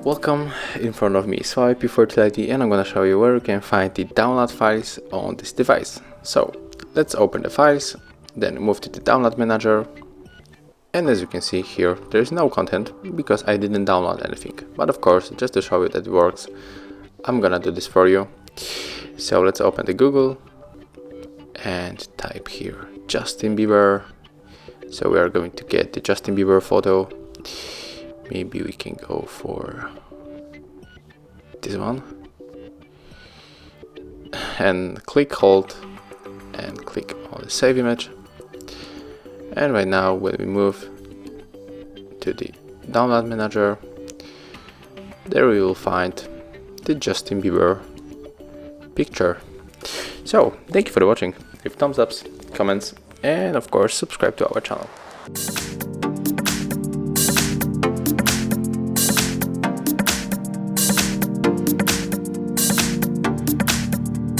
Welcome, in front of me is Huawei P40 Lite E, and I'm gonna show you where you can find the download files on this device. So let's open the files, then move to the download manager, and as you can see here, there is no content because I didn't download anything. But of course, just to show you that it works, I'm gonna do this for you. So let's open the Google and type here Justin Bieber. So we are going to get the Justin Bieber photo. Maybe we can go for this one and hold and click on the save image. And right now when we move to the download manager, there we will find the Justin Bieber picture. So thank you for watching. Leave thumbs ups, comments, and of course subscribe to our channel.